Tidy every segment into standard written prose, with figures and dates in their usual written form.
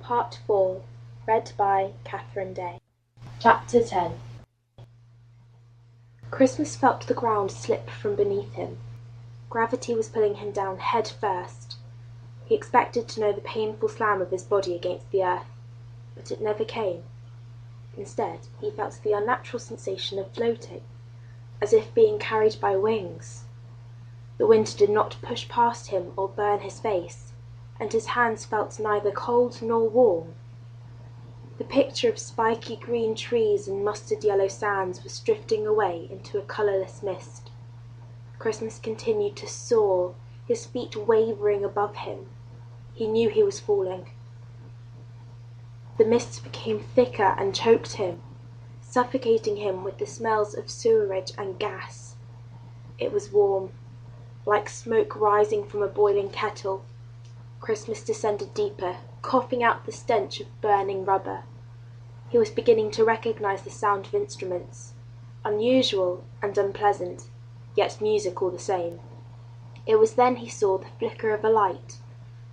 Part 4, read by Katherine Day. Chapter 10. Christmas felt the ground slip from beneath him. Gravity was pulling him down head first. He expected to know the painful slam of his body against the earth, but it never came. Instead, he felt the unnatural sensation of floating, as if being carried by wings. The wind did not push past him or burn his face, and his hands felt neither cold nor warm. The picture of spiky green trees and mustard yellow sands was drifting away into a colourless mist. Christmas continued to soar, his feet wavering above him. He knew he was falling. The mist became thicker and choked him, suffocating him with the smells of sewerage and gas. It was warm, like smoke rising from a boiling kettle. Christmas descended deeper, coughing out the stench of burning rubber. He was beginning to recognize the sound of instruments, unusual and unpleasant, yet music all the same. It was then he saw the flicker of a light,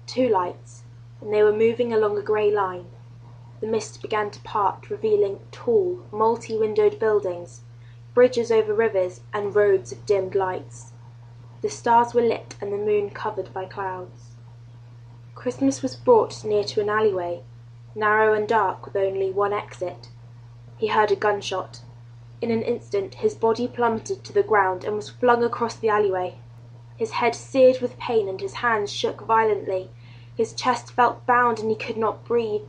2 lights, and they were moving along a grey line. The mist began to part, revealing tall, multi-windowed buildings, bridges over rivers, and roads of dimmed lights. The stars were lit and the moon covered by clouds. Christmas was brought near to an alleyway, narrow and dark with only one exit. He heard a gunshot. In an instant his body plummeted to the ground and was flung across the alleyway. His head seared with pain and his hands shook violently. His chest felt bound and he could not breathe.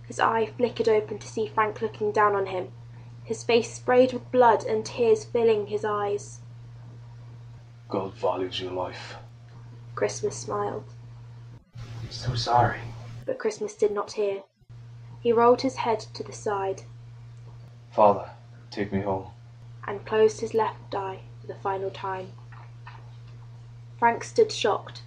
His eye flickered open to see Frank looking down on him, his face sprayed with blood and tears filling his eyes. God values your life. Christmas smiled. I'm so sorry. But Christmas did not hear. He rolled his head to the side. Father, take me home. And closed his left eye for the final time. Frank stood shocked.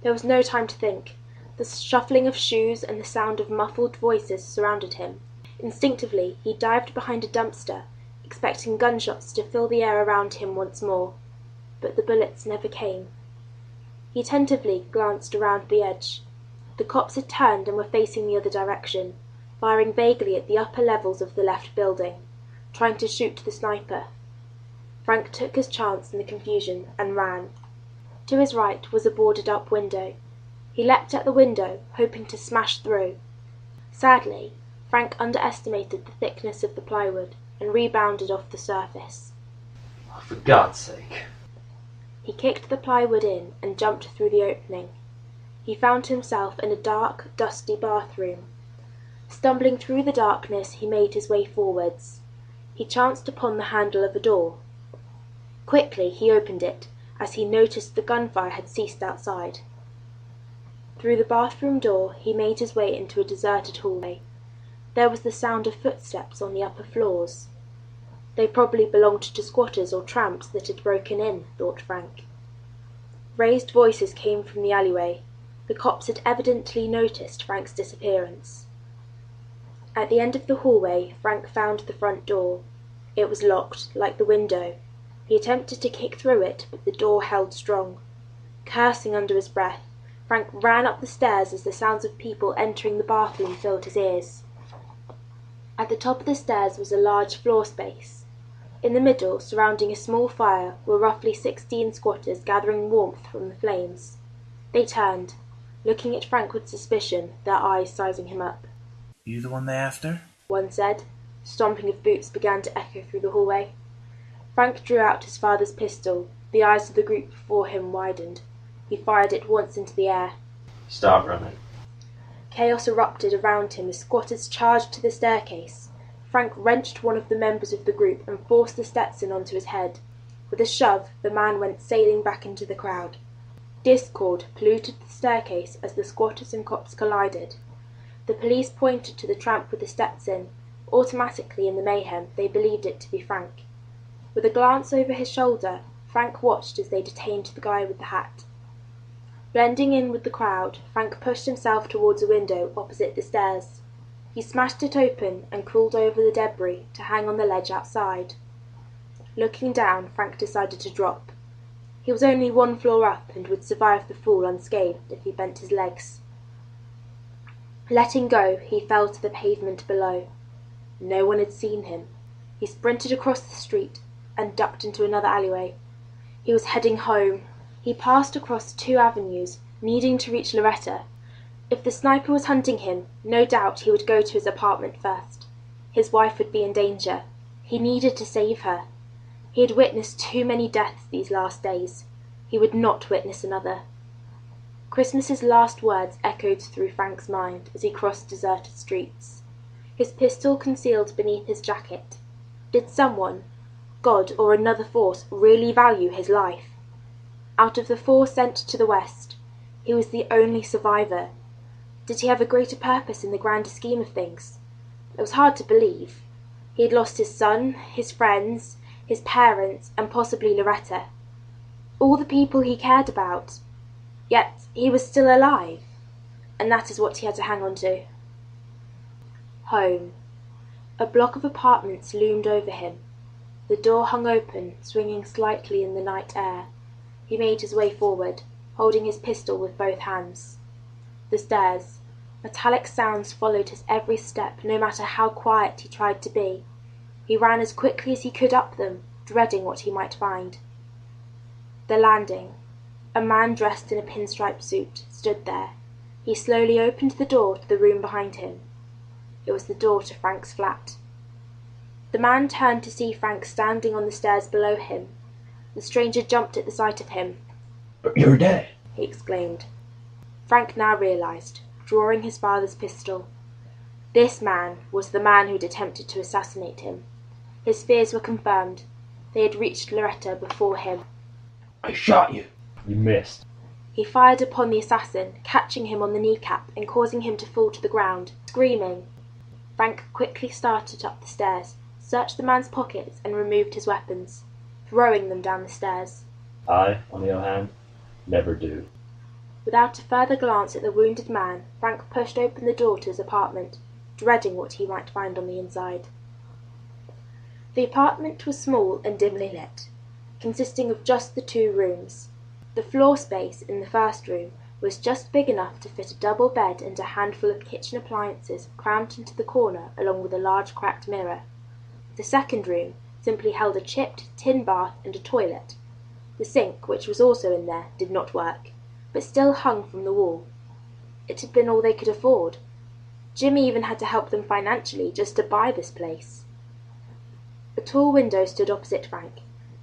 There was no time to think. The shuffling of shoes and the sound of muffled voices surrounded him. Instinctively, he dived behind a dumpster, expecting gunshots to fill the air around him once more. But the bullets never came. He tentatively glanced around the edge. The cops had turned and were facing the other direction, firing vaguely at the upper levels of the left building, trying to shoot the sniper. Frank took his chance in the confusion and ran. To his right was a boarded-up window. He leapt at the window, hoping to smash through. Sadly, Frank underestimated the thickness of the plywood and rebounded off the surface. Oh, for God's sake. He kicked the plywood in and jumped through the opening. He found himself in a dark, dusty bathroom. Stumbling through the darkness, he made his way forwards. He chanced upon the handle of a door. Quickly he opened it, as he noticed the gunfire had ceased outside. Through the bathroom door he made his way into a deserted hallway. There was the sound of footsteps on the upper floors. They probably belonged to squatters or tramps that had broken in, thought Frank. Raised voices came from the alleyway. The cops had evidently noticed Frank's disappearance. At the end of the hallway, Frank found the front door. It was locked, like the window. He attempted to kick through it, but the door held strong. Cursing under his breath, Frank ran up the stairs as the sounds of people entering the bathroom filled his ears. At the top of the stairs was a large floor space. In the middle, surrounding a small fire, were roughly 16 squatters gathering warmth from the flames. They turned, looking at Frank with suspicion, their eyes sizing him up. You the one they're after? One said. Stomping of boots began to echo through the hallway. Frank drew out his father's pistol. The eyes of the group before him widened. He fired it once into the air. Stop running. Chaos erupted around him as squatters charged to the staircase. Frank wrenched one of the members of the group and forced the Stetson onto his head. With a shove, the man went sailing back into the crowd. Discord polluted the staircase as the squatters and cops collided. The police pointed to the tramp with the Stetson. Automatically in the mayhem, they believed it to be Frank. With a glance over his shoulder, Frank watched as they detained the guy with the hat. Blending in with the crowd, Frank pushed himself towards a window opposite the stairs. He smashed it open and crawled over the debris to hang on the ledge outside. Looking down, Frank decided to drop. He was only 1 floor up and would survive the fall unscathed if he bent his legs. Letting go, he fell to the pavement below. No one had seen him. He sprinted across the street and ducked into another alleyway. He was heading home. He passed across 2 avenues, needing to reach Loretta. If the sniper was hunting him, no doubt he would go to his apartment first. His wife would be in danger. He needed to save her. He had witnessed too many deaths these last days. He would not witness another. Christmas's last words echoed through Frank's mind as he crossed deserted streets. His pistol concealed beneath his jacket. Did someone, God or another force, really value his life? Out of the 4 sent to the West, he was the only survivor. Did he have a greater purpose in the grander scheme of things? It was hard to believe. He had lost his son, his friends, his parents, and possibly Loretta. All the people he cared about. Yet he was still alive, and that is what he had to hang on to. Home. A block of apartments loomed over him. The door hung open, swinging slightly in the night air. He made his way forward, holding his pistol with both hands. The stairs. Metallic sounds followed his every step, no matter how quiet he tried to be. He ran as quickly as he could up them, dreading what he might find. The landing. A man dressed in a pinstripe suit stood there. He slowly opened the door to the room behind him. It was the door to Frank's flat. The man turned to see Frank standing on the stairs below him. The stranger jumped at the sight of him. You're dead, he exclaimed. Frank now realized, drawing his father's pistol. This man was the man who had attempted to assassinate him. His fears were confirmed. They had reached Loretta before him. I shot you. You missed. He fired upon the assassin, catching him on the kneecap and causing him to fall to the ground, screaming. Frank quickly started up the stairs, searched the man's pockets and removed his weapons, throwing them down the stairs. I, on the other hand, never do. Without a further glance at the wounded man, Frank pushed open the door to his apartment, dreading what he might find on the inside. The apartment was small and dimly lit, consisting of just the 2 rooms. The floor space in the first room was just big enough to fit a double bed and a handful of kitchen appliances crammed into the corner along with a large cracked mirror. The second room simply held a chipped tin bath and a toilet. The sink, which was also in there, did not work, but still hung from the wall. It had been all they could afford. Jimmy even had to help them financially just to buy this place. A tall window stood opposite Frank.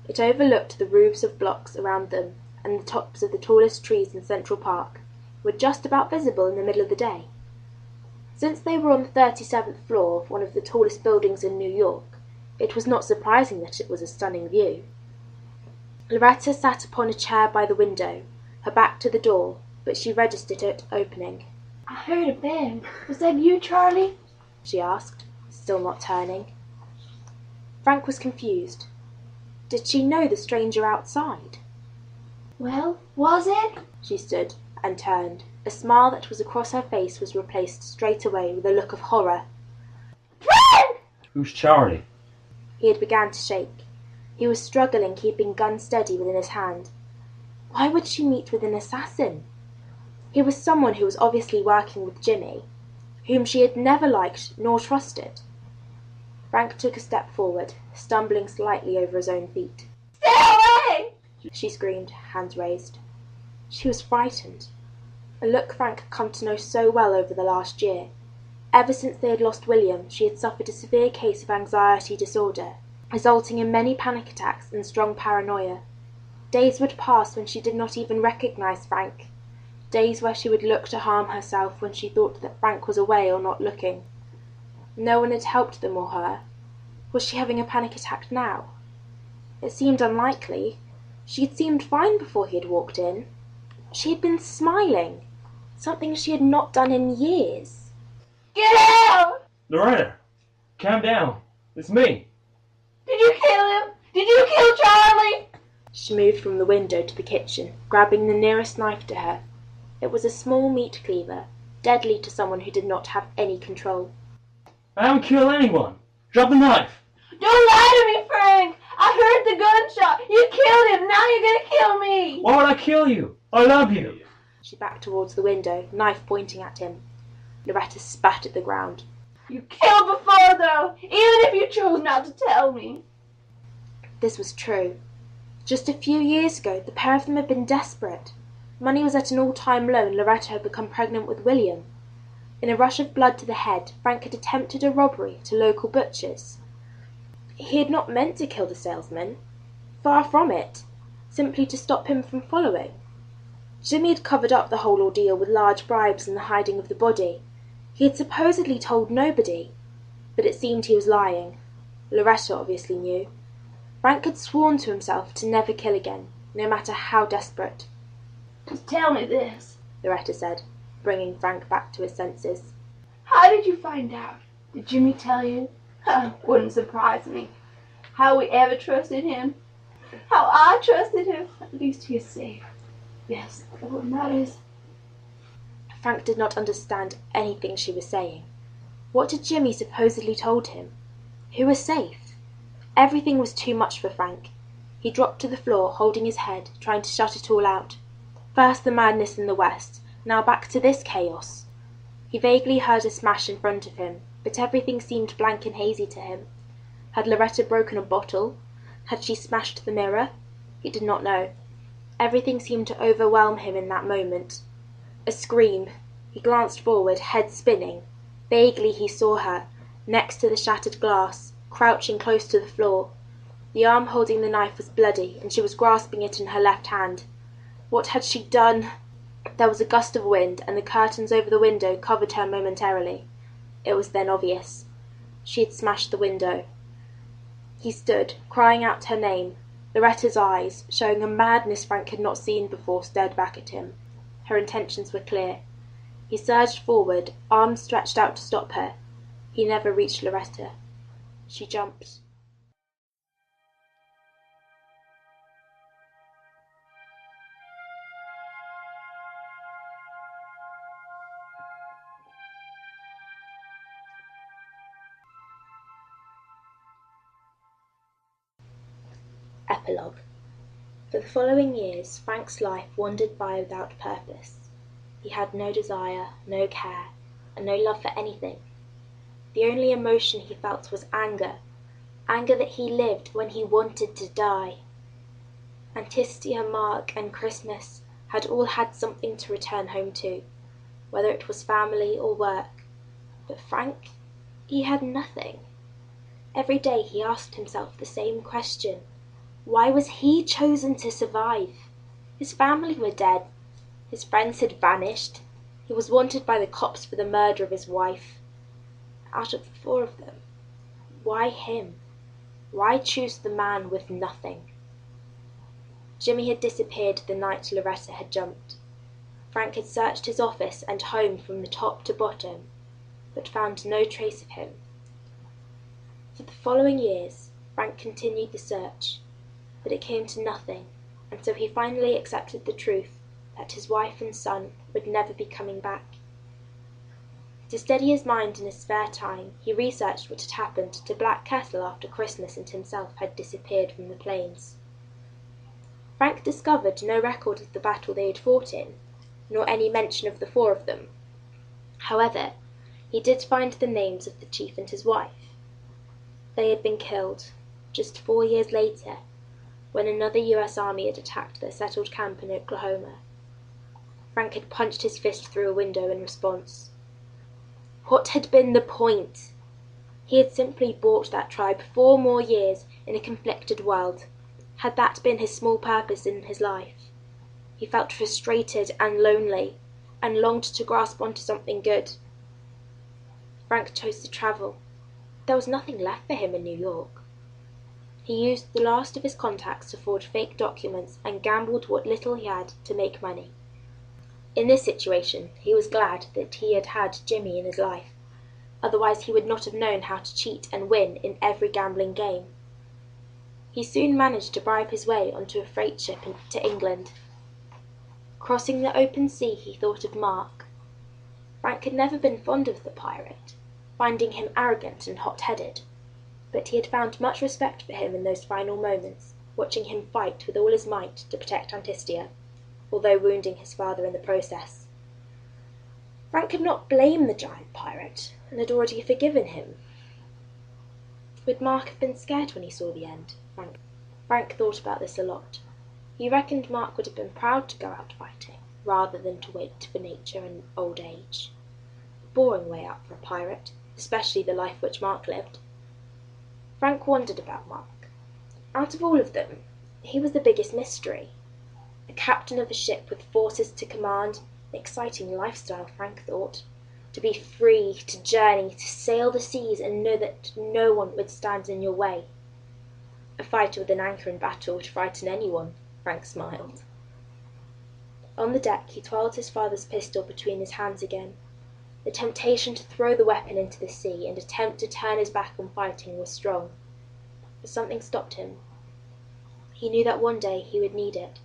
It overlooked the roofs of blocks around them, and the tops of the tallest trees in Central Park were just about visible in the middle of the day. Since they were on the 37th floor of one of the tallest buildings in New York, it was not surprising that it was a stunning view. Loretta sat upon a chair by the window, her back to the door, but she registered it opening. I heard a bang. Was that you, Charlie? She asked, still not turning. Frank was confused. Did she know the stranger outside? Well, was it? She stood and turned. A smile that was across her face was replaced straight away with a look of horror. Run! Who's Charlie? He had begun to shake. He was struggling, keeping gun steady within his hand. Why would she meet with an assassin? He was someone who was obviously working with Jimmy, whom she had never liked nor trusted. Frank took a step forward, stumbling slightly over his own feet. Stay away! She screamed, hands raised. She was frightened. A look Frank had come to know so well over the last year. Ever since they had lost William, she had suffered a severe case of anxiety disorder, resulting in many panic attacks and strong paranoia. Days would pass when she did not even recognize Frank. Days where she would look to harm herself when she thought that Frank was away or not looking. No one had helped them or her. Was she having a panic attack now? It seemed unlikely. She had seemed fine before he had walked in. She had been smiling, something she had not done in years. Get out! Loretta, calm down. It's me. Did you kill him? Did you kill Charlie? She moved from the window to the kitchen, grabbing the nearest knife to her. It was a small meat cleaver, deadly to someone who did not have any control. I haven't killed anyone. Drop the knife. Don't lie to me, Frank! I heard the gunshot! You killed him! Now you're gonna kill me! Why would I kill you? I love you. She backed towards the window, knife pointing at him. Loretta spat at the ground. You killed before, though, even if you chose not to tell me. This was true. Just a few years ago, the pair of them had been desperate. Money was at an all-time low and Loretta had become pregnant with William. In a rush of blood to the head, Frank had attempted a robbery at a local butcher's. He had not meant to kill the salesman. Far from it. Simply to stop him from following. Jimmy had covered up the whole ordeal with large bribes and the hiding of the body. He had supposedly told nobody, but it seemed he was lying. Loretta obviously knew. Frank had sworn to himself to never kill again, no matter how desperate. Just tell me this, Loretta said, bringing Frank back to his senses. How did you find out? Did Jimmy tell you? Wouldn't surprise me. How we ever trusted him. How I trusted him. At least he is safe. Yes, that's what matters. Frank did not understand anything she was saying. What had Jimmy supposedly told him? Who was safe? Everything was too much for Frank. He dropped to the floor, holding his head, trying to shut it all out. First the madness in the west, now back to this chaos. He vaguely heard a smash in front of him, but everything seemed blank and hazy to him. Had Loretta broken a bottle? Had she smashed the mirror? He did not know. Everything seemed to overwhelm him in that moment. A scream. He glanced forward, head spinning. Vaguely he saw her, next to the shattered glass, crouching close to the floor. The arm holding the knife was bloody, and she was grasping it in her left hand. What had she done? There was a gust of wind, and the curtains over the window covered her momentarily. It was then obvious. She had smashed the window. He stood, crying out her name. Loretta's eyes, showing a madness Frank had not seen before, stared back at him. Her intentions were clear. He surged forward, arms stretched out to stop her. He never reached Loretta. She jumped. Epilogue. For the following years, Frank's life wandered by without purpose. He had no desire, no care, and no love for anything. The only emotion he felt was anger, anger that he lived when he wanted to die. Antistia, Mark, and Christmas had all had something to return home to, whether it was family or work. But Frank, he had nothing. Every day he asked himself the same question. Why was he chosen to survive? His family were dead. His friends had vanished. He was wanted by the cops for the murder of his wife. Out of the four of them, why him? Why choose the man with nothing? Jimmy had disappeared the night Loretta had jumped. Frank had searched his office and home from the top to bottom, but found no trace of him. For the following years, Frank continued the search, but it came to nothing, and so he finally accepted the truth that his wife and son would never be coming back. To steady his mind in his spare time, he researched what had happened to Black Kettle after Christmas and himself had disappeared from the plains. Frank discovered no record of the battle they had fought in, nor any mention of the four of them. However, he did find the names of the chief and his wife. They had been killed just 4 years later, when another US Army had attacked their settled camp in Oklahoma. Frank had punched his fist through a window in response. What had been the point? He had simply bought that tribe 4 more years in a conflicted world. Had that been his small purpose in his life? He felt frustrated and lonely, and longed to grasp onto something good. Frank chose to travel. There was nothing left for him in New York. He used the last of his contacts to forge fake documents and gambled what little he had to make money. In this situation, he was glad that he had had Jimmy in his life. Otherwise he would not have known how to cheat and win in every gambling game. He soon managed to bribe his way onto a freight ship to England. Crossing the open sea, he thought of Mark. Frank had never been fond of the pirate, finding him arrogant and hot-headed, but he had found much respect for him in those final moments, watching him fight with all his might to protect Antistia, although wounding his father in the process. Frank could not blame the giant pirate, and had already forgiven him. Would Mark have been scared when he saw the end? Frank thought about this a lot. He reckoned Mark would have been proud to go out fighting, rather than to wait for nature and old age. A boring way out for a pirate, especially the life which Mark lived. Frank wondered about Mark. Out of all of them, he was the biggest mystery. A captain of a ship with forces to command, an exciting lifestyle, Frank thought. To be free, to journey, to sail the seas and know that no one would stand in your way. A fighter with an anchor in battle would frighten anyone, Frank smiled. On the deck he twirled his father's pistol between his hands again. The temptation to throw the weapon into the sea and attempt to turn his back on fighting was strong. But something stopped him. He knew that one day he would need it.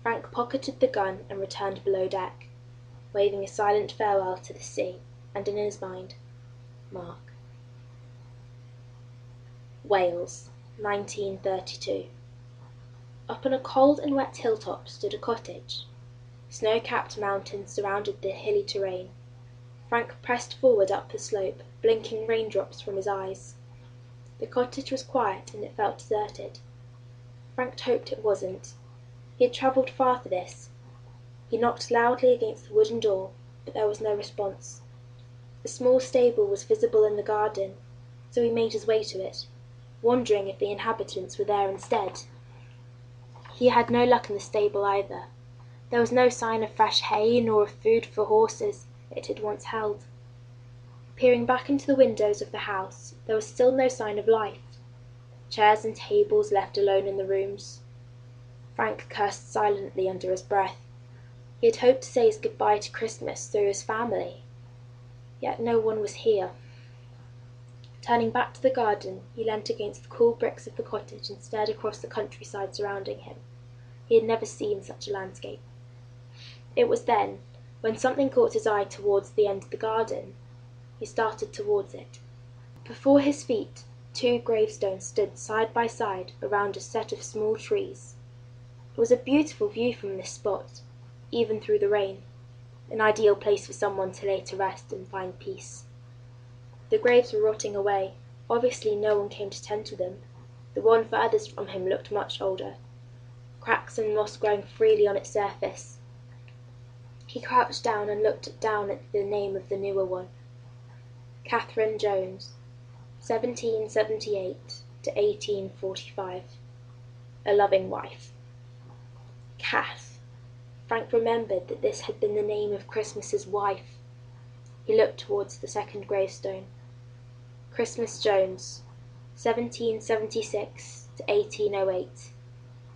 Frank pocketed the gun and returned below deck, waving a silent farewell to the sea, and in his mind, Mark. Wales, 1932. Up on a cold and wet hilltop stood a cottage. Snow-capped mountains surrounded the hilly terrain. Frank pressed forward up the slope, blinking raindrops from his eyes. The cottage was quiet and it felt deserted. Frank hoped it wasn't. He had travelled far for this. He knocked loudly against the wooden door, but there was no response. A small stable was visible in the garden, so he made his way to it, wondering if the inhabitants were there instead. He had no luck in the stable either. There was no sign of fresh hay nor of food for horses it had once held. Peering back into the windows of the house, there was still no sign of life. Chairs and tables left alone in the rooms. Frank cursed silently under his breath. He had hoped to say his goodbye to Christmas through his family, yet no one was here. Turning back to the garden, he leant against the cool bricks of the cottage and stared across the countryside surrounding him. He had never seen such a landscape. It was then, when something caught his eye towards the end of the garden. He started towards it. Before his feet, 2 gravestones stood side by side around a set of small trees. It was a beautiful view from this spot, even through the rain, an ideal place for someone to lay to rest and find peace. The graves were rotting away. Obviously no one came to tend to them. The one furthest from him looked much older, cracks and moss growing freely on its surface. He crouched down and looked down at the name of the newer one. Katherine Jones, 1778 to 1845. A loving wife. Kath. Frank remembered that this had been the name of Christmas's wife. He looked towards the second gravestone. Christmas Jones, 1776 to 1808.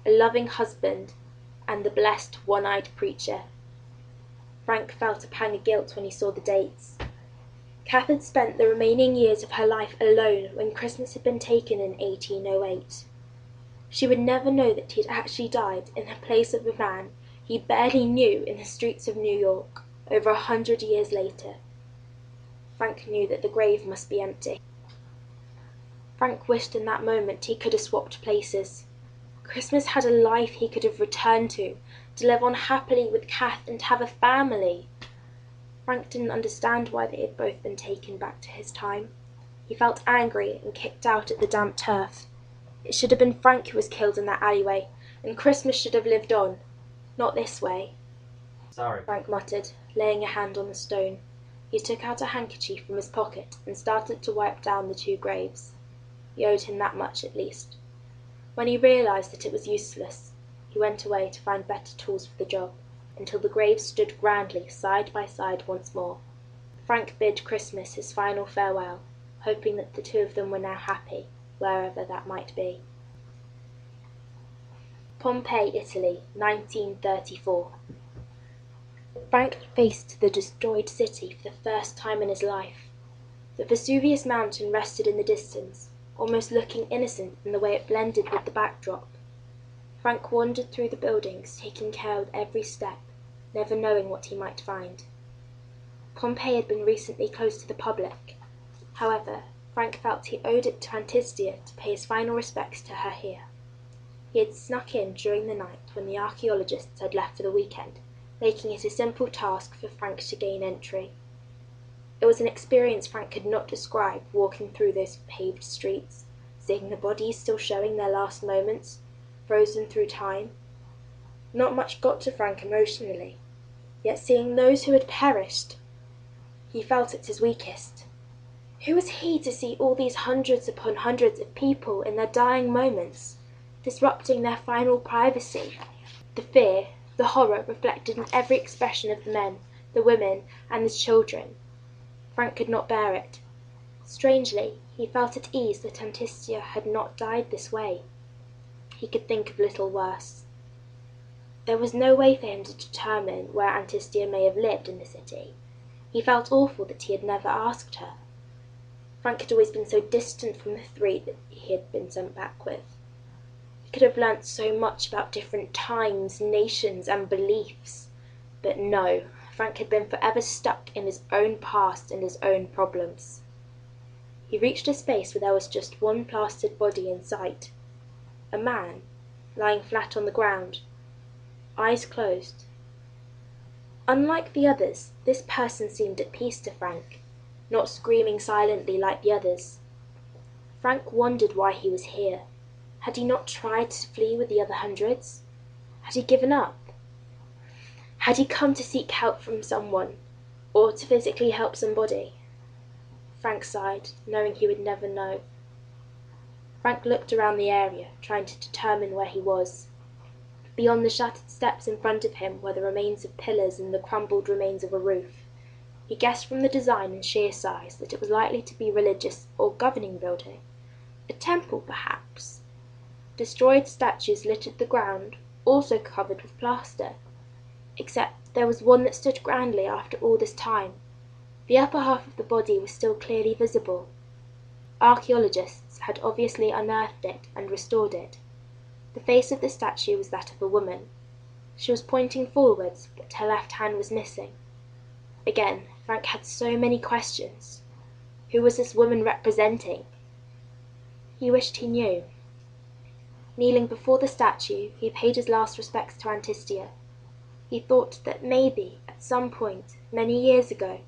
A loving husband and the blessed one-eyed preacher. Frank felt a pang of guilt when he saw the dates. Kath had spent the remaining years of her life alone when Christmas had been taken in 1808. She would never know that he had actually died in the place of a man he barely knew in the streets of New York over 100 years later. Frank knew that the grave must be empty. Frank wished in that moment he could have swapped places. Christmas had a life he could have returned to live on happily with Kath and have a family. Frank didn't understand why they had both been taken back to his time. He felt angry and kicked out at the damp turf. It should have been Frank who was killed in that alleyway, and Christmas should have lived on. Not this way. Sorry. Frank muttered, laying a hand on the stone. He took out a handkerchief from his pocket and started to wipe down the 2 graves. He owed him that much at least. When he realized that it was useless, he went away to find better tools for the job, until the graves stood grandly side by side once more. Frank bid Christmas his final farewell, hoping that the 2 of them were now happy, wherever that might be. Pompeii, Italy, 1934. Frank faced the destroyed city for the first time in his life. The Vesuvius mountain rested in the distance, almost looking innocent in the way it blended with the backdrop. Frank wandered through the buildings, taking care with every step, never knowing what he might find. Pompeii had been recently closed to the public. However, Frank felt he owed it to Antistia to pay his final respects to her here. He had snuck in during the night when the archaeologists had left for the weekend, making it a simple task for Frank to gain entry. It was an experience Frank could not describe, walking through those paved streets, seeing the bodies still showing their last moments, frozen through time. Not much got to Frank emotionally, yet seeing those who had perished, he felt at his weakest. Who was he to see all these hundreds upon hundreds of people in their dying moments, disrupting their final privacy? The fear, the horror reflected in every expression of the men, the women, and the children. Frank could not bear it. Strangely, he felt at ease that Antistia had not died this way. He could think of little worse. There was no way for him to determine where Antistia may have lived in the city. He felt awful that he had never asked her. Frank had always been so distant from the three that he had been sent back with. He could have learnt so much about different times, nations, and beliefs. But no, Frank had been forever stuck in his own past and his own problems. He reached a space where there was just one plastered body in sight. A man, lying flat on the ground, eyes closed. Unlike the others, this person seemed at peace to Frank, not screaming silently like the others. Frank wondered why he was here. Had he not tried to flee with the other hundreds? Had he given up? Had he come to seek help from someone, or to physically help somebody? Frank sighed, knowing he would never know. Frank looked around the area, trying to determine where he was. Beyond the shattered steps in front of him were the remains of pillars and the crumbled remains of a roof. He guessed from the design and sheer size that it was likely to be a religious or governing building. A temple, perhaps. Destroyed statues littered the ground, also covered with plaster. Except there was one that stood grandly after all this time. The upper half of the body was still clearly visible. Archaeologists had obviously unearthed it and restored it. The face of the statue was that of a woman. She was pointing forwards, but her left hand was missing. Again, Frank had so many questions. Who was this woman representing? He wished he knew. Kneeling before the statue, he paid his last respects to Antistia. He thought that maybe, at some point, many years ago,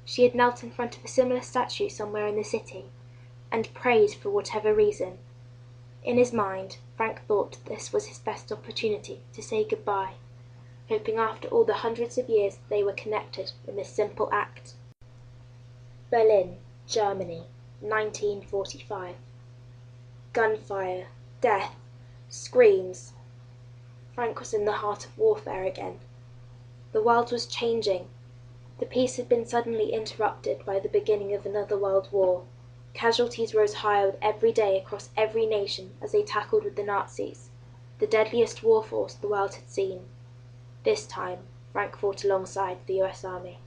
she had knelt in front of a similar statue somewhere in the city, and prayed for whatever reason. In his mind, Frank thought this was his best opportunity to say goodbye, hoping after all the hundreds of years they were connected in this simple act. Berlin, Germany, 1945. Gunfire, death, screams. Frank was in the heart of warfare again. The world was changing. The peace had been suddenly interrupted by the beginning of another world war. Casualties rose higher with every day across every nation as they tackled with the Nazis, the deadliest war force the world had seen. This time, Frank fought alongside the US Army.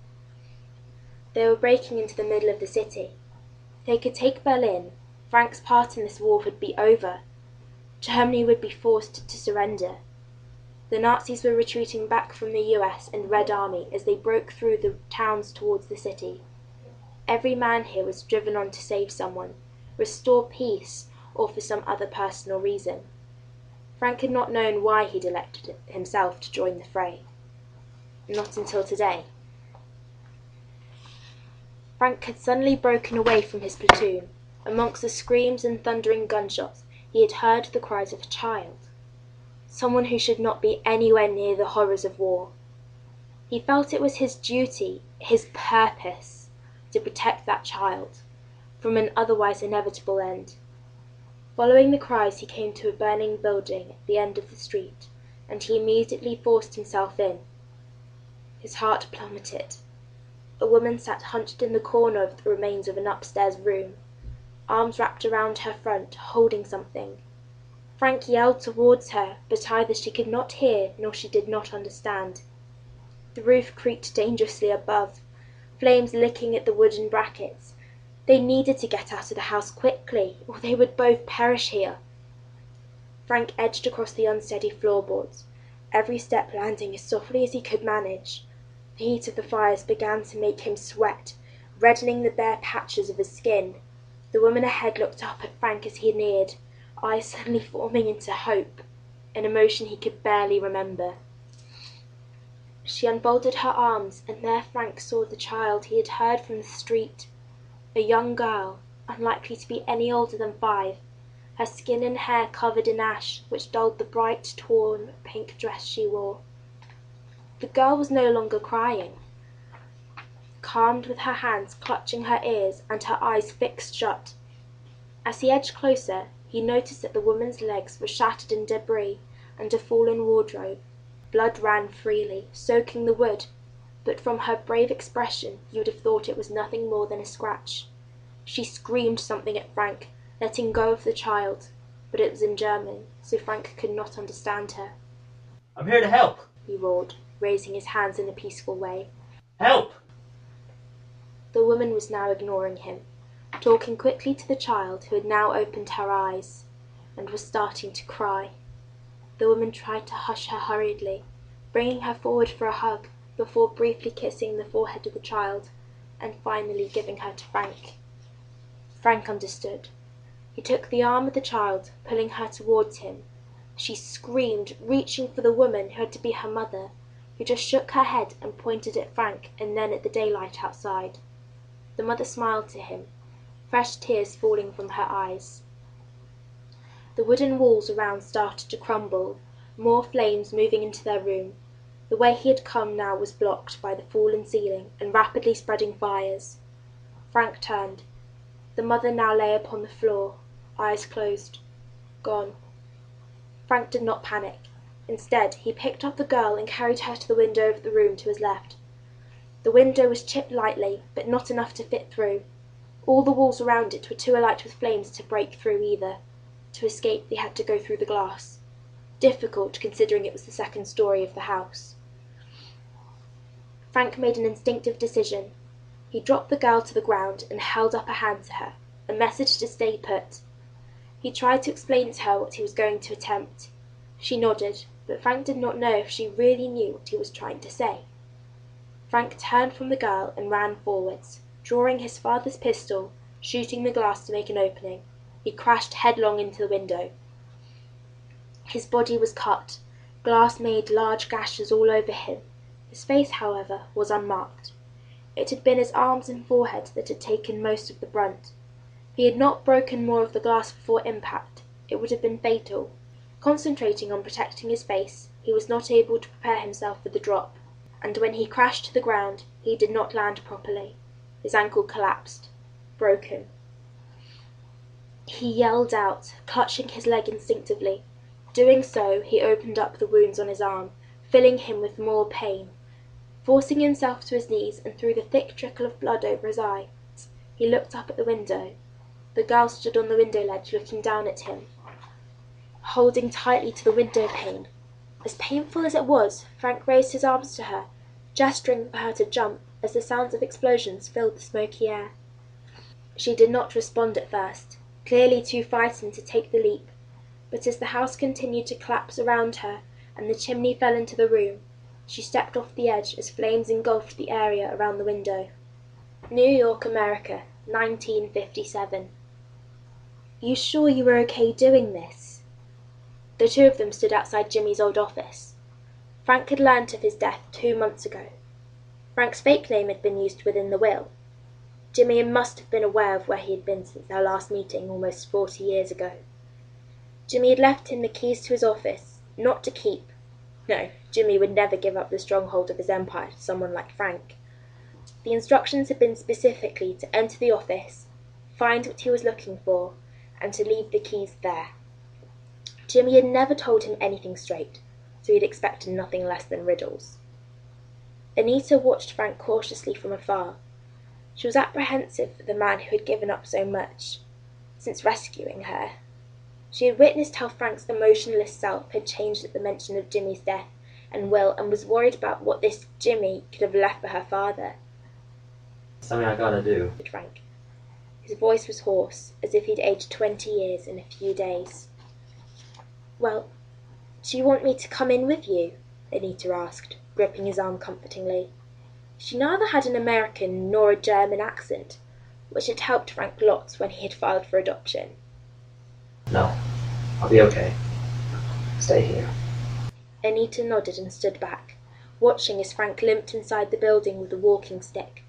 They were breaking into the middle of the city. If they could take Berlin, Frank's part in this war would be over. Germany would be forced to surrender. The Nazis were retreating back from the US and Red Army as they broke through the towns towards the city. Every man here was driven on to save someone, restore peace, or for some other personal reason. Frank had not known why he'd elected himself to join the fray. Not until today. Frank had suddenly broken away from his platoon. Amongst the screams and thundering gunshots, he had heard the cries of a child. Someone who should not be anywhere near the horrors of war. He felt it was his duty, his purpose, to protect that child from an otherwise inevitable end. Following the cries, he came to a burning building at the end of the street, and he immediately forced himself in. His heart plummeted. A woman sat hunched in the corner of the remains of an upstairs room, arms wrapped around her front, holding something. Frank yelled towards her, but either she could not hear nor she did not understand. The roof creaked dangerously above, flames licking at the wooden brackets. They needed to get out of the house quickly, or they would both perish here. Frank edged across the unsteady floorboards, every step landing as softly as he could manage. The heat of the fires began to make him sweat, reddening the bare patches of his skin. The woman ahead looked up at Frank as he neared, eyes suddenly forming into hope, an emotion he could barely remember. She unfolded her arms, and there Frank saw the child he had heard from the street, a young girl, unlikely to be any older than 5, her skin and hair covered in ash which dulled the bright, torn, pink dress she wore. The girl was no longer crying. Calmed, with her hands clutching her ears and her eyes fixed shut. As he edged closer, he noticed that the woman's legs were shattered in debris and a fallen wardrobe. Blood ran freely, soaking the wood, but from her brave expression you would have thought it was nothing more than a scratch. She screamed something at Frank, letting go of the child, but it was in German, so Frank could not understand her. I'm here to help! He roared, raising his hands in a peaceful way. Help! The woman was now ignoring him, talking quickly to the child who had now opened her eyes and was starting to cry. The woman tried to hush her hurriedly, bringing her forward for a hug before briefly kissing the forehead of the child and finally giving her to Frank. Frank understood. He took the arm of the child, pulling her towards him. She screamed, reaching for the woman who had to be her mother, who just shook her head and pointed at Frank and then at the daylight outside. The mother smiled to him, fresh tears falling from her eyes. The wooden walls around started to crumble, more flames moving into their room. The way he had come now was blocked by the fallen ceiling and rapidly spreading fires. Frank turned. The mother now lay upon the floor, eyes closed, gone. Frank did not panic. Instead, he picked up the girl and carried her to the window of the room to his left. The window was chipped lightly, but not enough to fit through. All the walls around it were too alight with flames to break through either. To escape, they had to go through the glass. Difficult, considering it was the second story of the house. Frank made an instinctive decision. He dropped the girl to the ground and held up a hand to her, a message to stay put. He tried to explain to her what he was going to attempt. She nodded, but Frank did not know if she really knew what he was trying to say. Frank turned from the girl and ran forwards, drawing his father's pistol, shooting the glass to make an opening. He crashed headlong into the window. His body was cut. Glass made large gashes all over him. His face, however, was unmarked. It had been his arms and forehead that had taken most of the brunt. If he had not broken more of the glass before impact, it would have been fatal. Concentrating on protecting his face, he was not able to prepare himself for the drop, and when he crashed to the ground, he did not land properly. His ankle collapsed, broken. He yelled out, clutching his leg instinctively. Doing so, he opened up the wounds on his arm, filling him with more pain. Forcing himself to his knees and threw the thick trickle of blood over his eye, he looked up at the window. The girl stood on the window ledge looking down at him, holding tightly to the window pane. As painful as it was, Frank raised his arms to her, gesturing for her to jump as the sounds of explosions filled the smoky air. She did not respond at first, clearly too frightened to take the leap, but as the house continued to collapse around her and the chimney fell into the room, she stepped off the edge as flames engulfed the area around the window. New York, America, 1957. You sure you were okay doing this? The two of them stood outside Jimmy's old office. Frank had learnt of his death 2 months ago. Frank's fake name had been used within the will. Jimmy must have been aware of where he had been since their last meeting almost 40 years ago. Jimmy had left him the keys to his office, not to keep. No, Jimmy would never give up the stronghold of his empire to someone like Frank. The instructions had been specifically to enter the office, find what he was looking for, and to leave the keys there. Jimmy had never told him anything straight, so he had expected nothing less than riddles. Anita watched Frank cautiously from afar. She was apprehensive for the man who had given up so much, since rescuing her. She had witnessed how Frank's emotionless self had changed at the mention of Jimmy's death and will, and was worried about what this Jimmy could have left for her father. Something I gotta do. Said Frank. His voice was hoarse, as if he'd aged 20 years in a few days. Well, do you want me to come in with you? Anita asked, gripping his arm comfortingly. She neither had an American nor a German accent, which had helped Frank lots when he had filed for adoption. No, I'll be okay. Stay here. Anita nodded and stood back, watching as Frank limped inside the building with a walking stick,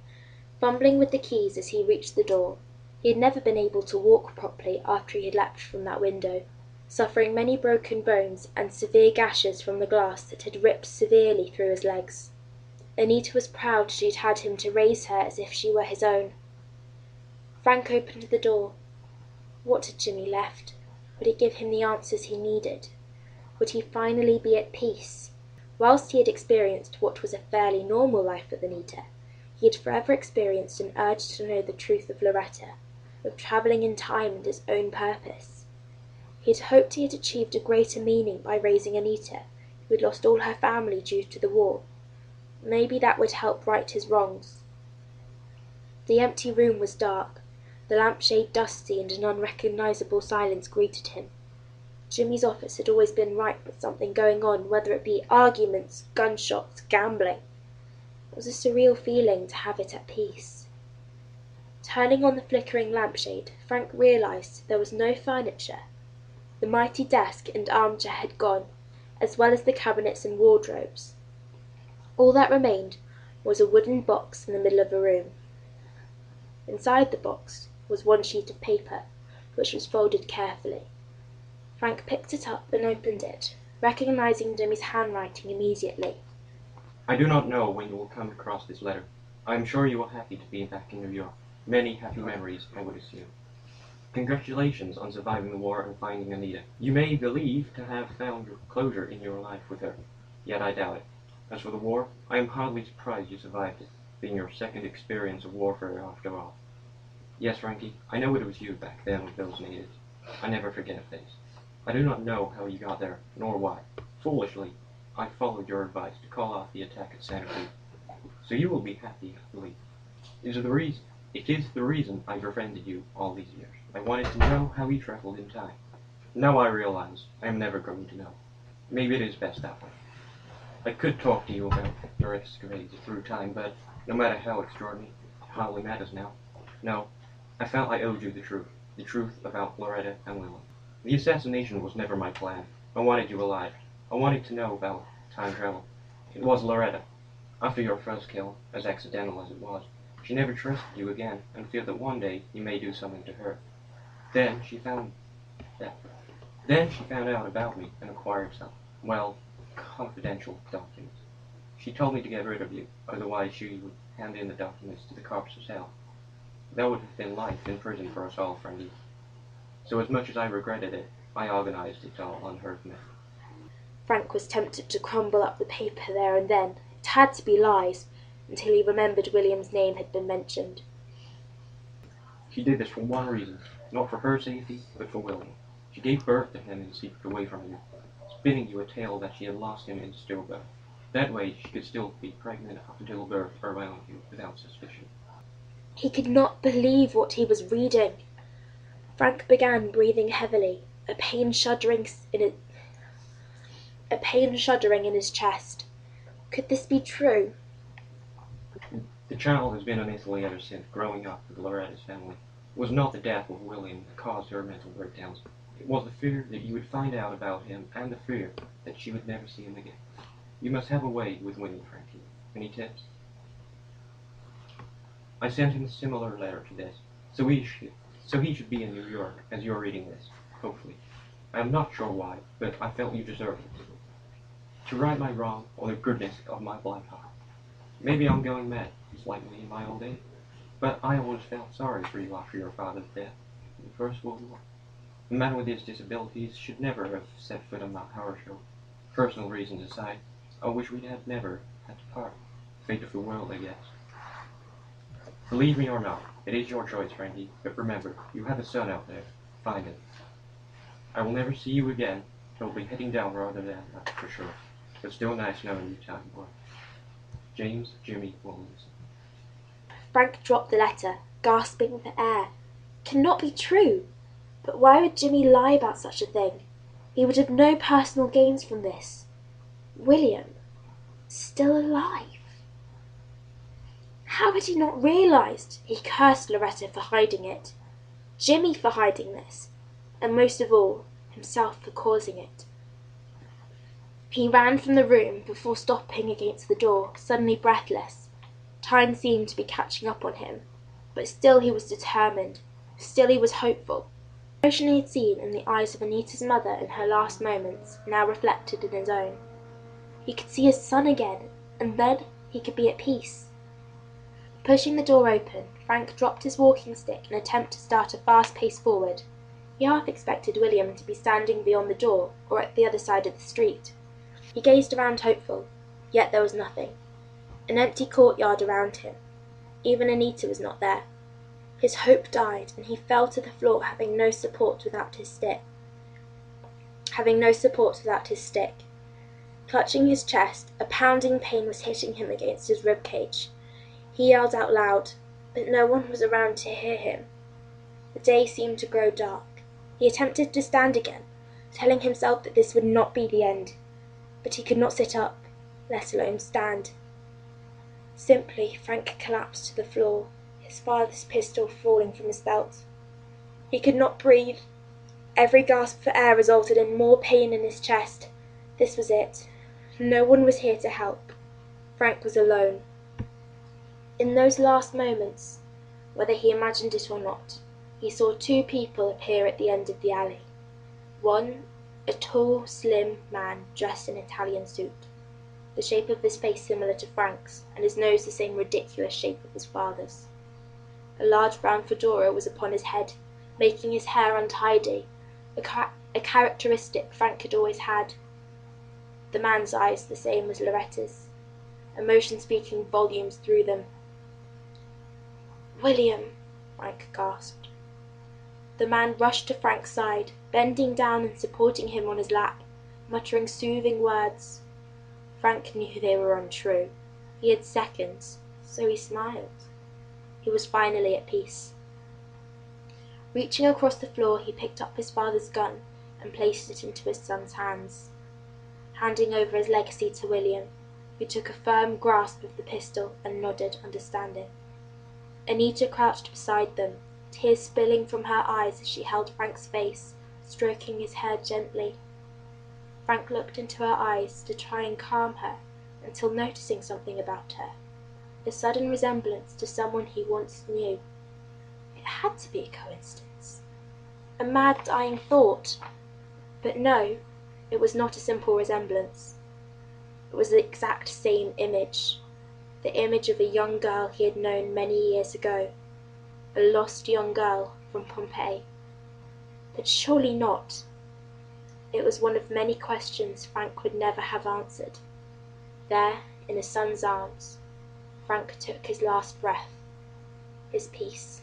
fumbling with the keys as he reached the door. He had never been able to walk properly after he had leapt from that window, suffering many broken bones and severe gashes from the glass that had ripped severely through his legs. Anita was proud she'd had him to raise her as if she were his own. Frank opened the door. What had Jimmy left? Would it give him the answers he needed? Would he finally be at peace? Whilst he had experienced what was a fairly normal life with Anita, he had forever experienced an urge to know the truth of Loretta, of travelling in time and his own purpose. He had hoped he had achieved a greater meaning by raising Anita, who had lost all her family due to the war. Maybe that would help right his wrongs. The empty room was dark, the lampshade dusty, and an unrecognisable silence greeted him. Jimmy's office had always been ripe with something going on, whether it be arguments, gunshots, gambling. It was a surreal feeling to have it at peace. Turning on the flickering lampshade, Frank realised there was no furniture. The mighty desk and armchair had gone, as well as the cabinets and wardrobes. All that remained was a wooden box in the middle of the room. Inside the box was one sheet of paper, which was folded carefully. Frank picked it up and opened it, recognising Jimmy's handwriting immediately. I do not know when you will come across this letter. I am sure you are happy to be back in New York. Many happy memories, I would assume. Congratulations on surviving the war and finding Anita. You may believe to have found your closure in your life with her, yet I doubt it. As for the war, I am hardly surprised you survived it, being your second experience of warfare after all. Yes, Frankie, I know it was you back then with those natives. I never forget a face. I do not know how you got there, nor why. Foolishly, I followed your advice to call off the attack at Santa Cruz. So you will be happy, I believe. It is the reason I befriended you all these years. I wanted to know how you traveled in time. Now I realize I am never going to know. Maybe it is best that way. I could talk to you about your escapades through time, but no matter how extraordinary, it hardly matters now. No, I felt I owed you the truth about Loretta and Willow. The assassination was never my plan. I wanted you alive. I wanted to know about time travel. It was Loretta. After your first kill, as accidental as it was, she never trusted you again and feared that one day you may do something to her. Then she found out about me and acquired some, confidential documents. She told me to get rid of you, otherwise she would hand in the documents to the cops herself. That would have been life in prison for us all, Frankie. So as much as I regretted it, I organized it all on her command. Frank was tempted to crumble up the paper there and then. It had to be lies, until he remembered William's name had been mentioned. She did this for one reason, not for her safety, but for William. She gave birth to him in secret away from you, spinning you a tale that she had lost him in stillbirth. That way she could still be pregnant up until birth around you without suspicion. He could not believe what he was reading. Frank began breathing heavily, a pain shuddering in his chest. Could this be true? The child has been in Italy ever since, growing up with Loretta's family. It was not the death of William that caused her mental breakdowns. It was the fear that you would find out about him, and the fear that she would never see him again. You must have a way with William, Frankie. Any tips? I sent him a similar letter to this, so he should be in New York as you're reading this, hopefully. I am not sure why, but I felt you deserved it. To right my wrong, or the goodness of my black heart. Maybe I'm going mad, slightly in my old age, but I always felt sorry for you after your father's death in the First World War. A man with his disabilities should never have set foot on that horror show. Personal reasons aside, I wish we'd have never had to part. Fate of the world, I guess. Believe me or not, it is your choice, Frankie, but remember, you have a son out there. Find him. I will never see you again. He'll be heading down rather than that, for sure. But still nice knowing you, time boy. James Jimmy Williams. Frank dropped the letter, gasping for air. It cannot be true. But why would Jimmy lie about such a thing? He would have no personal gains from this. William, still alive. How had he not realised? He cursed Loretta for hiding it, Jimmy for hiding this, and most of all, himself for causing it. He ran from the room before stopping against the door, suddenly breathless. Time seemed to be catching up on him, but still he was determined, still he was hopeful. The emotion he had seen in the eyes of Anita's mother in her last moments now reflected in his own. He could see his son again, and then he could be at peace. Pushing the door open, Frank dropped his walking stick in an attempt to start a fast pace forward. He half expected William to be standing beyond the door or at the other side of the street. He gazed around hopeful, yet there was nothing. An empty courtyard around him. Even Anita was not there. His hope died, and he fell to the floor, having no support without his stick. Clutching his chest, a pounding pain was hitting him against his rib cage. He yelled out loud, but no one was around to hear him. The day seemed to grow dark. He attempted to stand again, telling himself that this would not be the end. But he could not sit up, let alone stand. Simply, Frank collapsed to the floor, his father's pistol falling from his belt. He could not breathe. Every gasp for air resulted in more pain in his chest. This was it. No one was here to help. Frank was alone. In those last moments, whether he imagined it or not, he saw two people appear at the end of the alley. One, a tall, slim man dressed in an Italian suit, the shape of his face similar to Frank's, and his nose the same ridiculous shape of his father's. A large brown fedora was upon his head, making his hair untidy, a characteristic Frank had always had. The man's eyes the same as Loretta's, emotion speaking volumes through them. "William," Frank gasped. The man rushed to Frank's side, bending down and supporting him on his lap, muttering soothing words. Frank knew they were untrue. He had seconds, so he smiled. He was finally at peace. Reaching across the floor, he picked up his father's gun and placed it into his son's hands, handing over his legacy to William, who took a firm grasp of the pistol and nodded understanding. Anita crouched beside them, tears spilling from her eyes as she held Frank's face, stroking his hair gently. Frank looked into her eyes to try and calm her, until noticing something about her, a sudden resemblance to someone he once knew. It had to be a coincidence, a mad dying thought. But no, it was not a simple resemblance. It was the exact same image, the image of a young girl he had known many years ago, a lost young girl from Pompeii. But surely not. It was one of many questions Frank would never have answered. There, in his son's arms, Frank took his last breath, his peace.